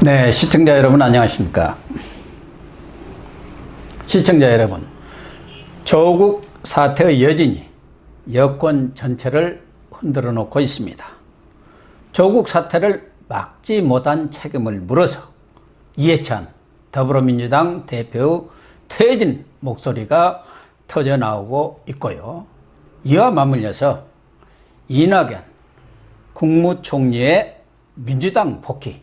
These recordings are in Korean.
네, 시청자 여러분 안녕하십니까. 시청자 여러분, 조국 사태의 여진이 여권 전체를 흔들어 놓고 있습니다. 조국 사태를 막지 못한 책임을 물어서 이해찬 더불어민주당 대표의 퇴진 목소리가 터져나오고 있고요. 이와 맞물려서 이낙연 국무총리의 민주당 복귀,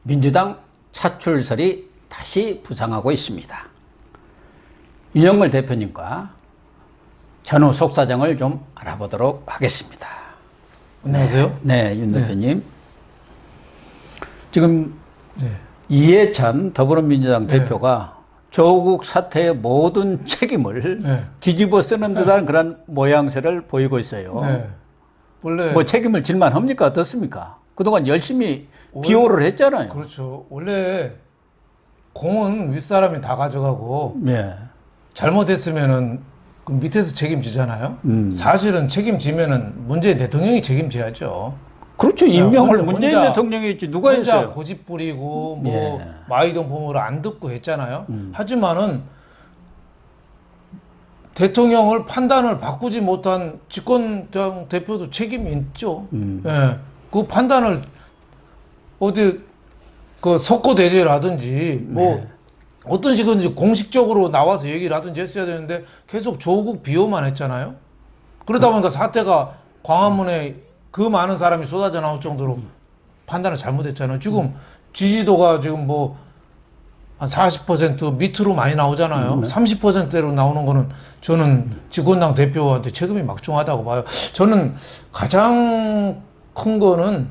민주당 차출설이 다시 부상하고 있습니다. 윤석열 대표님과 전후 속사정을 좀 알아보도록 하겠습니다. 안녕하세요. 네, 윤 대표님. 지금 이해찬 더불어민주당 대표가 조국 사태의 모든 책임을 뒤집어 쓰는 듯한 그런 모양새를 보이고 있어요. 원래 뭐 책임을 질만 합니까? 어떻습니까? 그동안 열심히 비호를 했잖아요. 그렇죠. 원래 공은 윗사람이 다 가져가고 잘못했으면은 그 밑에서 책임지잖아요. 사실은 책임지면은 문재인 대통령이 책임져야죠. 그렇죠. 임명을 문재인 대통령이 했지 누가 혼자 했어요? 고집 부리고 뭐 마이동 부모를 안 듣고 했잖아요. 하지만은 대통령을 판단을 바꾸지 못한 집권당 대표도 책임이 있죠. 그 판단을 어디 그 석고대죄라든지 뭐 어떤 식으로든지 공식적으로 나와서 얘기를 하든지 했어야 되는데 계속 조국 비호만 했잖아요. 그러다 보니까 사태가 광화문에 그 많은 사람이 쏟아져 나올 정도로 판단을 잘못했잖아요. 지금 지지도가 지금 뭐 한 40% 밑으로 많이 나오잖아요. 30%대로 나오는 거는 저는 집권당 대표한테 책임이 막중하다고 봐요. 저는 가장 큰 거는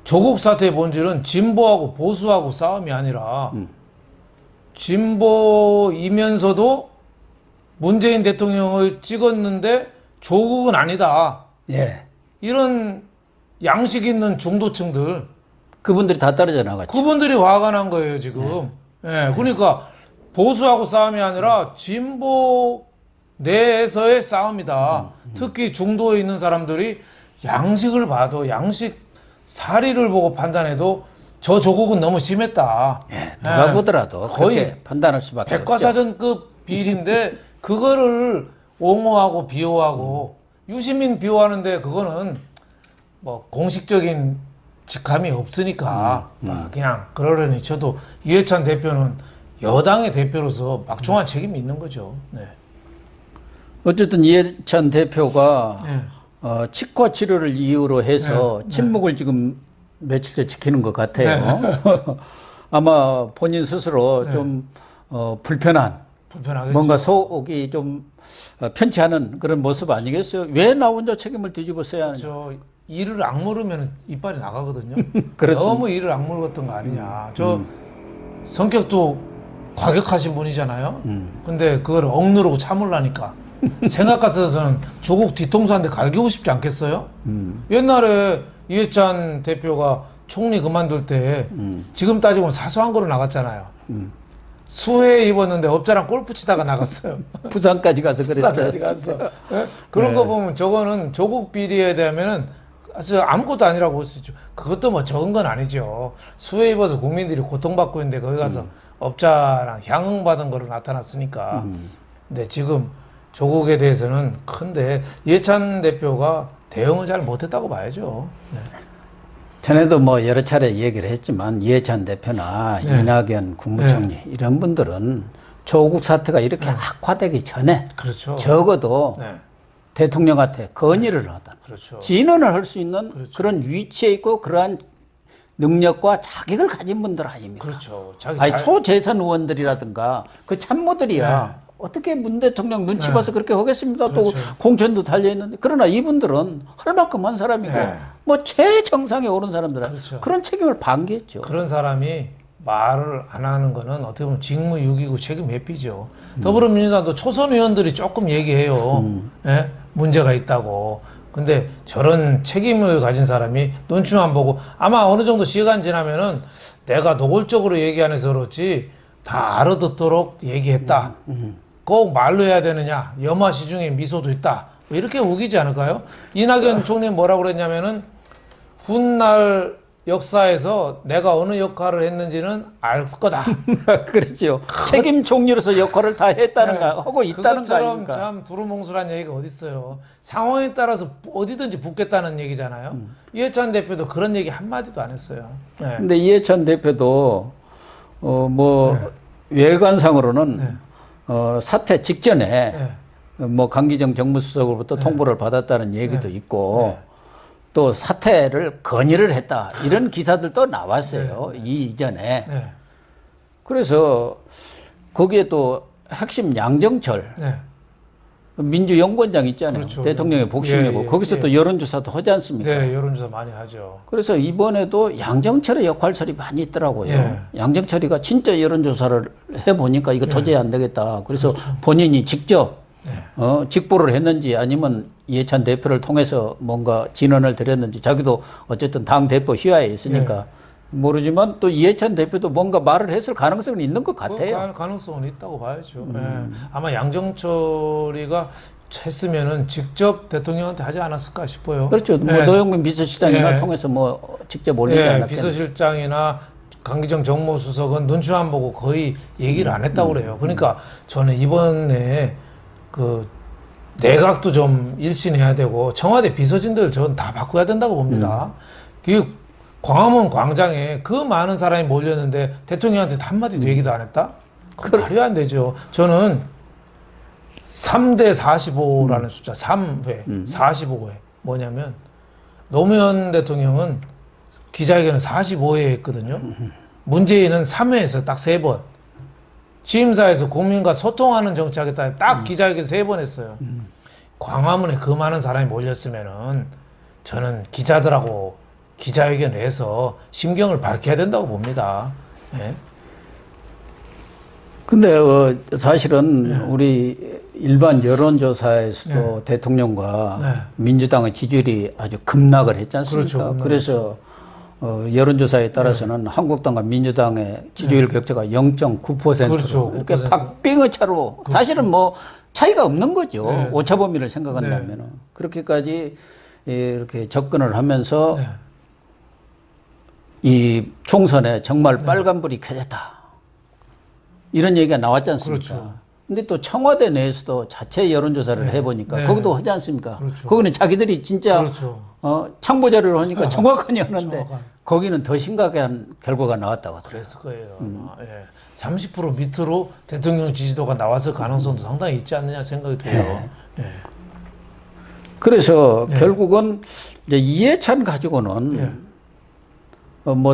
조국 사태의 본질은 진보하고 보수하고 싸움이 아니라 진보이면서도 문재인 대통령을 찍었는데 조국은 아니다. 이런 양식 있는 중도층들, 그분들이 다 떨어져 나갔죠. 그분들이 화가 난 거예요, 지금. 그러니까 보수하고 싸움이 아니라 진보 내에서의 싸움이다. 특히 중도에 있는 사람들이 양식을 봐도 양식 사리를 보고 판단해도 저 조국은 너무 심했다. 누가 보더라도 거의 그렇게 판단할 수밖에 없죠. 백과사전급 비리인데 그거를 옹호하고 비호하고 유시민 비호하는데 그거는 뭐 공식적인 직함이 없으니까 그냥 그러려니 저도 이해찬 대표는 여당의 대표로서 막중한 책임이 있는 거죠. 어쨌든 이해찬 대표가 치과 치료를 이유로 해서 침묵을 지금 며칠째 지키는 것 같아요. 아마 본인 스스로 좀 불편하겠죠. 뭔가 속이 좀 편치 않은 그런 모습 아니겠어요? 왜 나 혼자 책임을 뒤집어 써야 하는지. 이를 악물으면 이빨이 나가거든요. 그렇습니다. 너무 이를 악물었던 거 아니냐. 저 성격도 과격하신 분이잖아요. 근데 그걸 억누르고 참으려니까 생각 같아서는 조국 뒤통수 한 대 갈기고 싶지 않겠어요? 옛날에 이해찬 대표가 총리 그만둘 때 지금 따지면 사소한 거로 나갔잖아요. 수해 입었는데 업자랑 골프 치다가 나갔어요. 부산까지 가서 그랬죠. 부산까지 가서. 그런 거 보면 저거는 조국 비리에 대하면은 사실 아무것도 아니라고 볼 수 있죠. 그것도 뭐 적은 건 아니죠. 수해 입어서 국민들이 고통받고 있는데 거기 가서 업자랑 향응받은 거로 나타났으니까. 근데 지금 조국에 대해서는 큰데 이해찬 대표가 대응을 잘 못했다고 봐야죠. 전에도 뭐 여러 차례 얘기를 했지만 이해찬 대표나 이낙연 국무총리 이런 분들은 조국 사태가 이렇게 악화되기 전에 적어도 대통령한테 건의를 하다. 진언을 할 수 있는 그런 위치에 있고 그러한 능력과 자격을 가진 분들 아닙니까? 아니, 초재선 의원들이라든가 그 참모들이야 어떻게 문 대통령 눈치 봐서 그렇게 하겠습니다. 또 공천도 달려있는데. 그러나 이분들은 할 만큼 한 사람이고 뭐 최정상에 오른 사람들 그런 책임을 반기했죠. 그런 사람이 말을 안 하는 거는 어떻게 보면 직무유기고 책임 회피죠. 더불어민주당도 초선 의원들이 조금 얘기해요. 문제가 있다고. 근데 저런 책임을 가진 사람이 눈치만 보고 아마 어느 정도 시간 지나면은 내가 노골적으로 얘기 안 해서 그렇지 다 알아듣도록 얘기했다. 꼭 말로 해야 되느냐. 염화 시중에 미소도 있다. 뭐 이렇게 우기지 않을까요? 이낙연 총리 뭐라고 그랬냐면은 훗날 역사에서 내가 어느 역할을 했는지는 알 거다. 그렇죠. 책임 총리로서 역할을 다 했다는 거 하고 있다는 거 그것처럼 아닙니까? 참 두루뭉술한 얘기가 어디 있어요. 상황에 따라서 어디든지 붙겠다는 얘기잖아요. 이해찬 대표도 그런 얘기 한 마디도 안 했어요. 네. 근데 이해찬 대표도 외관상으로는 사퇴 직전에 네. 강기정 정무수석으로부터 통보를 받았다는 얘기도 있고 또 사퇴를 건의를 했다 이런 기사들도 나왔어요. 이 이전에. 그래서 거기에 또 핵심 양정철 민주연구원장 있잖아요. 그렇죠. 대통령의 복심이고 거기서 또 여론조사도 하지 않습니까? 네, 여론조사 많이 하죠. 그래서 이번에도 양정철의 역할설이 많이 있더라고요. 양정철이가 진짜 여론조사를 해보니까 이거 도저히 안 되겠다. 그래서 본인이 직접 직보를 했는지 아니면 이해찬 대표를 통해서 뭔가 진언을 드렸는지 자기도 어쨌든 당 대표 휘하에 있으니까 모르지만 또 이해찬 대표도 뭔가 말을 했을 가능성은 있는 것 같아요. 가능성은 있다고 봐야죠. 아마 양정철이가 했으면은 직접 대통령한테 하지 않았을까 싶어요. 그렇죠. 노영민 비서실장이나 통해서 직접 올리지 않았겠나. 비서실장이나 강기정 정무수석은 눈치 안 보고 거의 얘기를 안 했다고 그래요. 그러니까 저는 이번에 그 내각도 좀 일신해야 되고 청와대 비서진들 저는 다 바꿔야 된다고 봅니다. 그 광화문 광장에 그 많은 사람이 몰렸는데 대통령한테 한마디도 얘기도 안 했다? 그건 말이 안 되죠. 저는 3대 45라는 숫자 3회 45회 뭐냐면 노무현 대통령은 기자회견을 45회 했거든요. 문재인은 3회에서 딱 3번. 취임사에서 국민과 소통하는 정치하겠다 딱 기자회견 3번 했어요. 광화문에 그 많은 사람이 몰렸으면은 저는 기자들하고 기자회견을 해서 심경을 밝혀야 된다고 봅니다. 근데 사실은 우리 일반 여론조사에서도 대통령과 민주당의 지지율이 아주 급락을 했지 않습니까? 그렇죠, 그래서 여론조사에 따라서는 한국당과 민주당의 지지율 격차가 0.9%로 그렇죠, 이렇게 5%. 박빙의 차로 사실은 차이가 없는 거죠. 오차 범위를 생각한다면 그렇게까지 이렇게 접근을 하면서 이 총선에 정말 빨간불이 켜졌다. 이런 얘기가 나왔지 않습니까? 그렇죠. 근데 또 청와대 내에서도 자체 여론조사를 해보니까 거기도 하지 않습니까? 그렇죠. 거기는 자기들이 진짜 그렇죠. 참고 자료를 하니까 정확하니 하는데 정확한. 거기는 더 심각한 결과가 나왔다고 하더라고요. 그랬을 거예요. 아마. 30% 밑으로 대통령 지지도가 나왔을 가능성도 상당히 있지 않느냐 생각이 돼요. 그래서 결국은 이제 이해찬 가지고는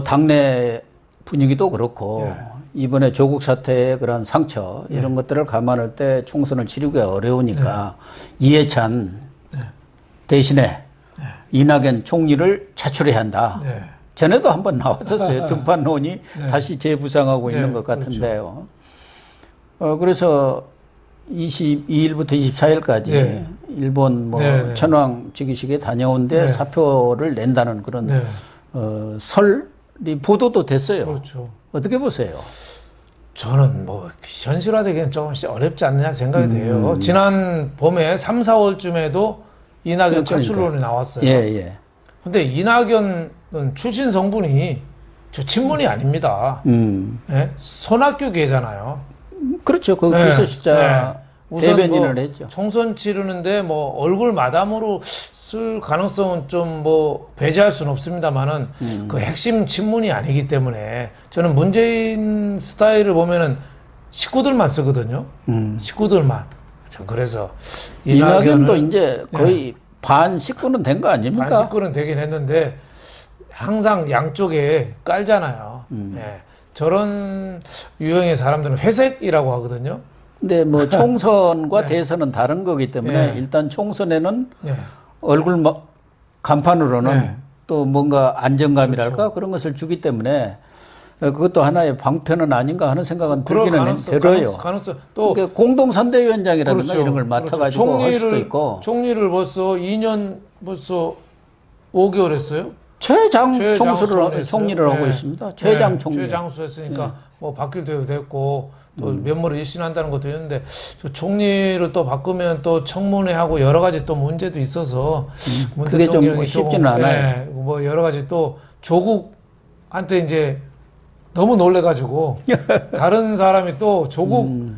당내 분위기도 그렇고 이번에 조국 사태의 그런 상처 이런 것들을 감안할 때 총선을 치르기가 어려우니까 이해찬 대신에 이낙연 총리를 차출해야 한다. 전에도 한번 나왔었어요. 등판론이 다시 재부상하고 있는 것 같은데요. 그래서 22일부터 24일까지 일본 천황 즉위식에 다녀온데 사표를 낸다는 그런 설이 보도도 됐어요. 그렇죠. 어떻게 보세요? 저는 현실화되기는 조금씩 어렵지 않느냐 생각이 돼요. 지난 봄에 3, 4월쯤에도 이낙연 차출론이 나왔어요. 근데 이낙연은 출신 성분이 저 친문이 아닙니다. 손학규계잖아요. 그렇죠. 그 비서실장 대변인을 했죠. 총선 치르는데 얼굴 마담으로 쓸 가능성은 좀 배제할 수는 없습니다만은 그 핵심 친문이 아니기 때문에 저는 문재인 스타일을 보면은 식구들만 쓰거든요. 식구들만. 전 그래서 이낙연도 이제 거의 반 식구는 된 거 아닙니까? 반 식구는 되긴 했는데 항상 양쪽에 깔잖아요. 저런 유형의 사람들은 회색이라고 하거든요. 근데 총선과 대선은 다른 거기 때문에 일단 총선에는 얼굴 간판으로는 또 뭔가 안정감이랄까 그런 것을 주기 때문에 그것도 하나의 방편은 아닌가 하는 생각은 들기는 들어요. 가능성 또 그러니까 공동선대위원장이라든가 이런 걸 맡아가지고 할 수도 있고. 총리를 벌써 2년 벌써 5개월 했어요. 최장 총리를 하고 있습니다. 최장 총리. 최장수 했으니까 바뀔 때도 됐고 또 면모를 일신한다는 것도 있는데 총리를 또 바꾸면 또 청문회하고 여러 가지 또 문제도 있어서 문 그게 좀 대통령이 쉽지는 않아요. 여러 가지 또 조국 한테 이제 너무 놀래가지고 다른 사람이 또 조국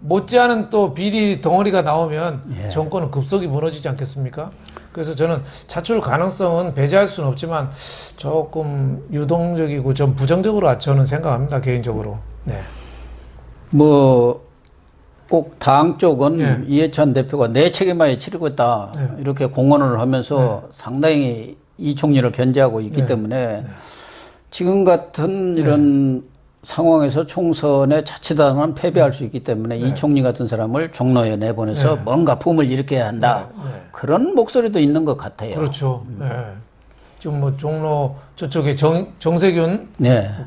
못지않은 또 비리 덩어리가 나오면 예. 정권은 급속히 무너지지 않겠습니까? 그래서 저는 차출 가능성은 배제할 수는 없지만 조금 유동적이고 좀 부정적으로 저는 생각합니다, 개인적으로. 네. 뭐 꼭 당 쪽은 예. 이해찬 대표가 내 책임하에 치르고 있다 예. 이렇게 공언을 하면서 상당히 이 총리를 견제하고 있기 때문에 지금 같은 이런 상황에서 총선에 자칫하면 패배할 수 있기 때문에 이 총리 같은 사람을 종로에 내보내서 뭔가 붐을 일으켜야 한다. 그런 목소리도 있는 것 같아요. 그렇죠. 지금 뭐 종로 저쪽에 정세균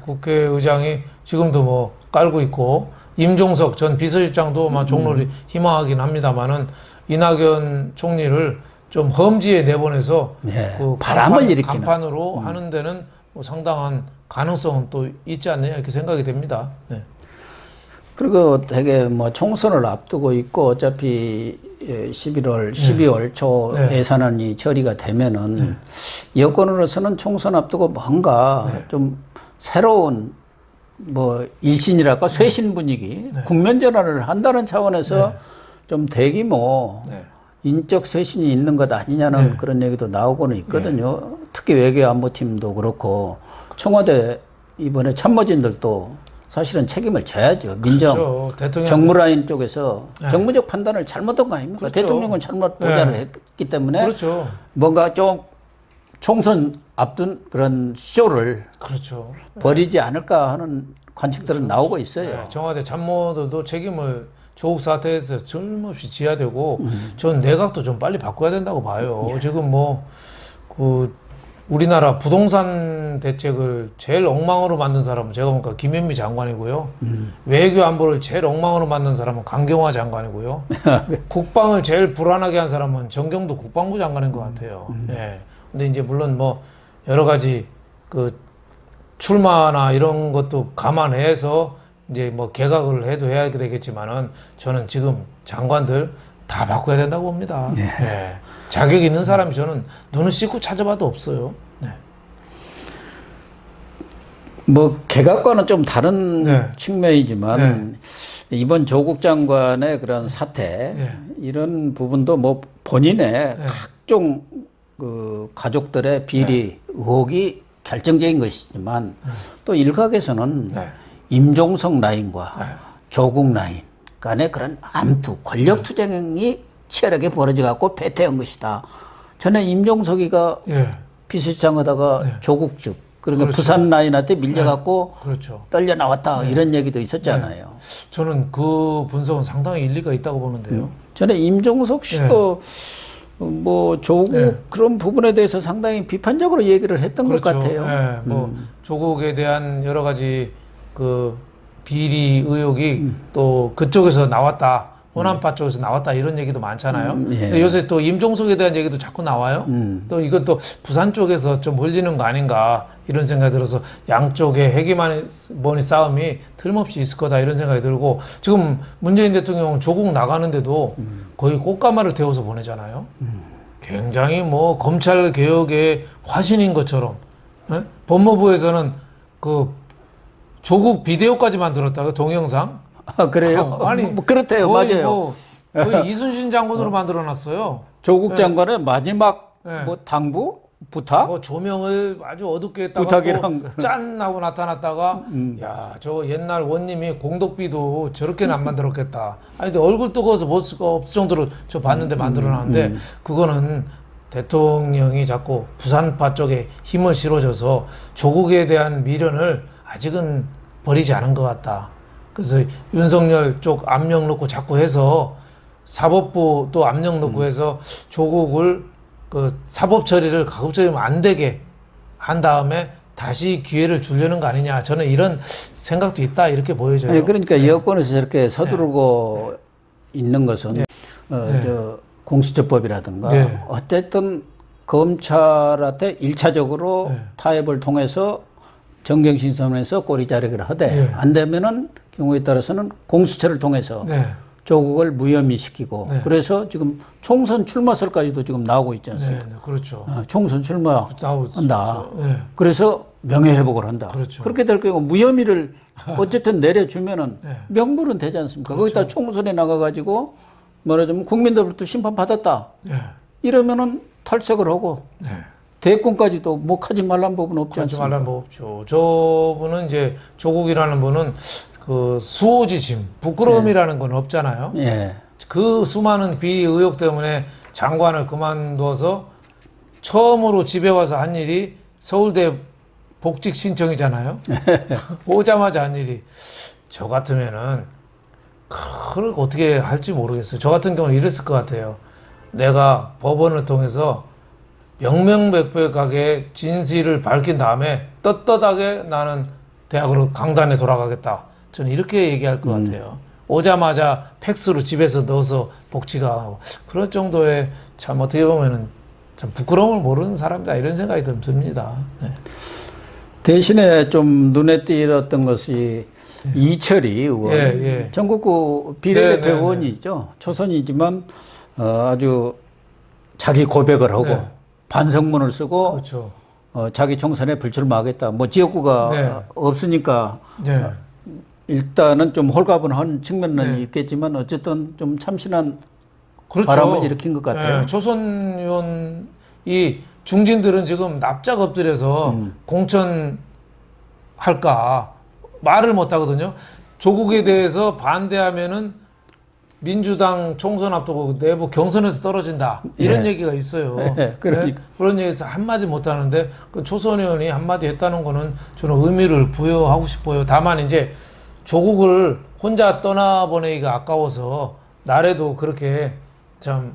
국회의장이 지금도 뭐 깔고 있고 임종석 전 비서실장도 종로를 희망하긴 합니다만은 이낙연 총리를 좀 험지에 내보내서 그 바람을 일으키는 간판으로 하는 데는 뭐 상당한 가능성은 또 있지 않느냐 이렇게 생각이 됩니다. 네. 그리고 되게 뭐 총선을 앞두고 있고 어차피 11월, 12월 초 예산안이 처리가 되면은 여권으로서는 총선 앞두고 뭔가 좀 새로운 뭐 일신이랄까 쇄신 분위기, 국면 전환을 한다는 차원에서 좀 대규모 인적 쇄신이 있는 것 아니냐는 그런 얘기도 나오고는 있거든요. 특히 외교안보팀도 그렇고 청와대 이번에 참모진들도 사실은 책임을 져야죠. 민정, 그렇죠. 정무라인 쪽에서 정무적 판단을 잘못한 거 아닙니까? 그렇죠. 대통령은 잘못 보좌를 했기 때문에 그렇죠. 뭔가 좀 총선 앞둔 그런 쇼를 벌이지 않을까 하는 관측들은 나오고 있어요. 청와대 참모들도 책임을 조국 사태에서 틀림없이 져야 되고 전 내각도 좀 빨리 바꿔야 된다고 봐요. 지금 뭐 그 우리나라 부동산 대책을 제일 엉망으로 만든 사람은 제가 보니까 김현미 장관이고요. 외교 안보를 제일 엉망으로 만든 사람은 강경화 장관이고요. 국방을 제일 불안하게 한 사람은 정경도 국방부 장관인 것 같아요. 근데 이제 물론 뭐 여러 가지 그 출마나 이런 것도 감안해서 이제 뭐 개각을 해도 해야 되겠지만은 저는 지금 장관들 다 바꿔야 된다고 봅니다. 자격 있는 사람이 저는 눈을 씻고 찾아봐도 없어요. 뭐 개각과는 좀 다른 측면이지만 이번 조국 장관의 그런 사태 이런 부분도 뭐 본인의 각종 그 가족들의 비리 의혹이 결정적인 것이지만 또 일각에서는 임종석 라인과 조국 라인 간의 그런 암투, 권력 투쟁이 치열하게 벌어져 갖고 패퇴한 것이다. 전에 임종석이가 비서실장 하다가 조국 쪽 그러니까 부산 라인한테 밀려갖고 떨려 나왔다 이런 얘기도 있었잖아요. 저는 그 분석은 상당히 일리가 있다고 보는데요. 전에 임종석 씨도 뭐 조국 그런 부분에 대해서 상당히 비판적으로 얘기를 했던 것 같아요. 뭐 조국에 대한 여러 가지 그 비리 의혹이 또 그쪽에서 나왔다. 호남파 쪽에서 나왔다 이런 얘기도 많잖아요. 근데 요새 또 임종석에 대한 얘기도 자꾸 나와요. 또 이것도 부산 쪽에서 좀 흘리는 거 아닌가 이런 생각이 들어서 양쪽의 헤게모니 싸움이 틀림없이 있을 거다 이런 생각이 들고 지금 문재인 대통령은 조국 나가는데도 거의 꽃가마를 태워서 보내잖아요. 굉장히 뭐 검찰 개혁의 화신인 것처럼 법무부에서는 그 조국 비디오까지 만들었다고 동영상. 아, 그래요? 아니, 뭐 그렇대요. 맞아요. 거의 이순신 장군으로 만들어놨어요. 조국 장관의 마지막 뭐 당부? 부탁? 뭐 조명을 아주 어둡게 했다가 부탁이랑 짠 하고 나타났다가 야, 저 옛날 원님이 공덕비도 저렇게는 안 만들었겠다. 아니, 근데 얼굴 뜨거워서 못 쓸 거 없을 정도로 저 봤는데 만들어놨는데 그거는 대통령이 자꾸 부산파 쪽에 힘을 실어줘서 조국에 대한 미련을 아직은 버리지 않은 것 같다. 그래서 윤석열 쪽 압력 넣고 자꾸 해서 사법부 또 압력 넣고 해서 조국을 그 사법 처리를 가급적이면 안 되게 한 다음에 다시 기회를 주려는 거 아니냐. 저는 이런 생각도 있다 이렇게 보여져요. 아니, 그러니까 여권에서 저렇게 서두르고 있는 것은 저 공수처법이라든가 어쨌든 검찰한테 1차적으로 타협을 통해서 정경심선에서 꼬리 자르기를 하되 안 되면은 경우에 따라서는 공수처를 통해서 조국을 무혐의 시키고 그래서 지금 총선 출마설까지도 지금 나오고 있지 않습니까? 그렇죠. 총선 출마한다. 그래서 명예회복을 한다. 그렇죠. 그렇게 될 경우 무혐의를 어쨌든 내려주면은 네. 명분은 되지 않습니까? 그렇죠. 거기다 총선에 나가가지고 말하자면 국민들부터 심판받았다. 네. 이러면은 탈색을 하고 네. 대권까지도 목하지 말란 법은 없지 하지 않습니까? 말란 법 없죠. 저분은 이제 조국이라는 분은 그 수호지심, 부끄러움이라는 건 없잖아요. 예. 그 수많은 비리 의혹 때문에 장관을 그만둬서 처음으로 집에 와서 한 일이 서울대 복직 신청이잖아요. 오자마자 한 일이. 저 같으면은 그걸 어떻게 할지 모르겠어요. 저 같은 경우는 이랬을 것 같아요. 내가 법원을 통해서 명명백백하게 진실을 밝힌 다음에 떳떳하게 나는 대학으로 강단에 돌아가겠다. 저는 이렇게 얘기할 것 같아요. 오자마자 팩스로 집에서 넣어서 복지가 그럴 정도의 참 어떻게 보면은 참 부끄러움을 모르는 사람이다 이런 생각이 좀 듭니다. 네. 대신에 좀 눈에 띄었던 것이 이철이 의원, 예. 전국구 비례대표 네. 의원이죠. 초선이지만 아주 자기 고백을 하고 네. 반성문을 쓰고 그렇죠. 자기 총선에 불출마하겠다. 뭐 지역구가 네. 없으니까 네. 일단은 좀 홀가분한 측면은 네. 있겠지만 어쨌든 좀 참신한 그렇죠. 바람을 일으킨 것 같아요. 네. 초선 의원이 중진들은 지금 납작 엎드려서 공천할까 말을 못 하거든요. 조국에 대해서 반대하면은 민주당 총선 앞두고 내부 경선에서 떨어진다 이런 얘기가 있어요. 그러니까. 네? 그런 얘기에서 한마디 못 하는데 그 초선 의원이 한마디 했다는 거는 저는 의미를 부여하고 싶어요. 다만 이제 조국을 혼자 떠나보내기가 아까워서 나래도 그렇게 참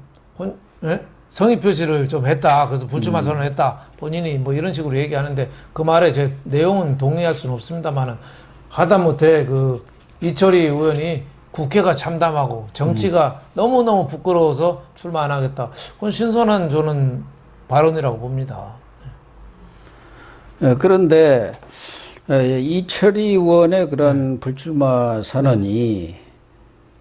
성의 표시를 좀 했다. 그래서 불출마 선언을 했다. 본인이 뭐 이런 식으로 얘기하는데 그 말에 제 내용은 동의할 수는 없습니다만은 하다못해 그 이철희 의원이 국회가 참담하고 정치가 너무너무 부끄러워서 출마 안 하겠다. 그건 신선한 저는 발언이라고 봅니다. 그런데 이철희 의원의 그런 불출마 선언이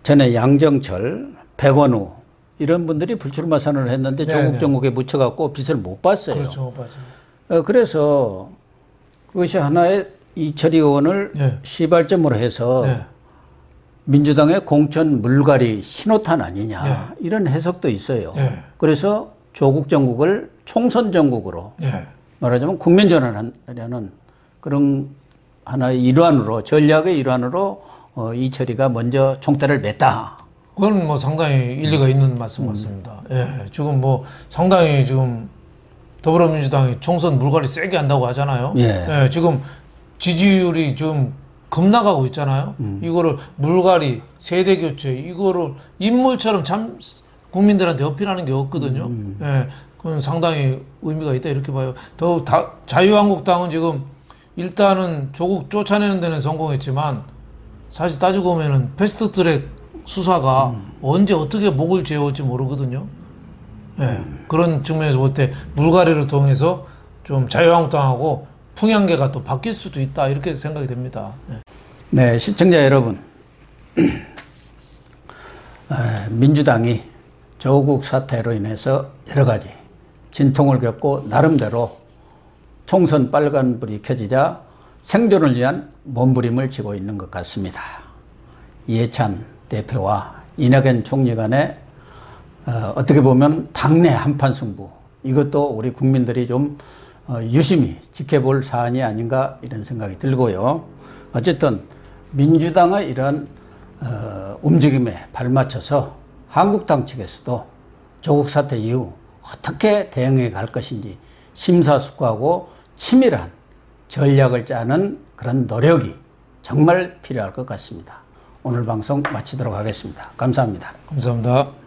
전에 양정철, 백원우 이런 분들이 불출마 선언을 했는데 조국 정국에 묻혀갖고 빛을 못 봤어요. 그렇죠, 맞아요. 그래서 그것이 하나의 이철희 의원을 시발점으로 해서 민주당의 공천 물갈이 신호탄 아니냐 이런 해석도 있어요. 그래서 조국 정국을 총선 정국으로 말하자면 국면전환하려는 그런 하나의 일환으로 전략의 일환으로 이철희가 먼저 총대를 맸다. 그건 뭐 상당히 일리가 있는 말씀 같습니다. 예, 지금 뭐 상당히 지금 더불어민주당이 총선 물갈이 세게 한다고 하잖아요. 예, 지금 지지율이 좀 급나가고 있잖아요. 이거를 물갈이, 세대 교체, 이거를 인물처럼 참 국민들한테 어필하는 게 없거든요. 예, 그건 상당히 의미가 있다 이렇게 봐요. 자유한국당은 지금 일단은 조국 쫓아내는 데는 성공했지만 사실 따지고 보면은 패스트트랙 수사가 언제 어떻게 목을 죄올지 모르거든요. 예, 그런 측면에서 볼 때 물갈이를 통해서 좀 자유한국당하고 풍향계가 또 바뀔 수도 있다 이렇게 생각이 됩니다. 네, 시청자 여러분, 민주당이 조국 사태로 인해서 여러 가지 진통을 겪고 나름대로 총선 빨간불이 켜지자 생존을 위한 몸부림을 쥐고 있는 것 같습니다. 이해찬 대표와 이낙연 총리 간의 어떻게 보면 당내 한판 승부, 이것도 우리 국민들이 좀 유심히 지켜볼 사안이 아닌가 이런 생각이 들고요. 어쨌든 민주당의 이런 움직임에 발맞춰서 한국당 측에서도 조국 사태 이후 어떻게 대응해 갈 것인지 심사숙고하고 치밀한 전략을 짜는 그런 노력이 정말 필요할 것 같습니다. 오늘 방송 마치도록 하겠습니다. 감사합니다. 감사합니다.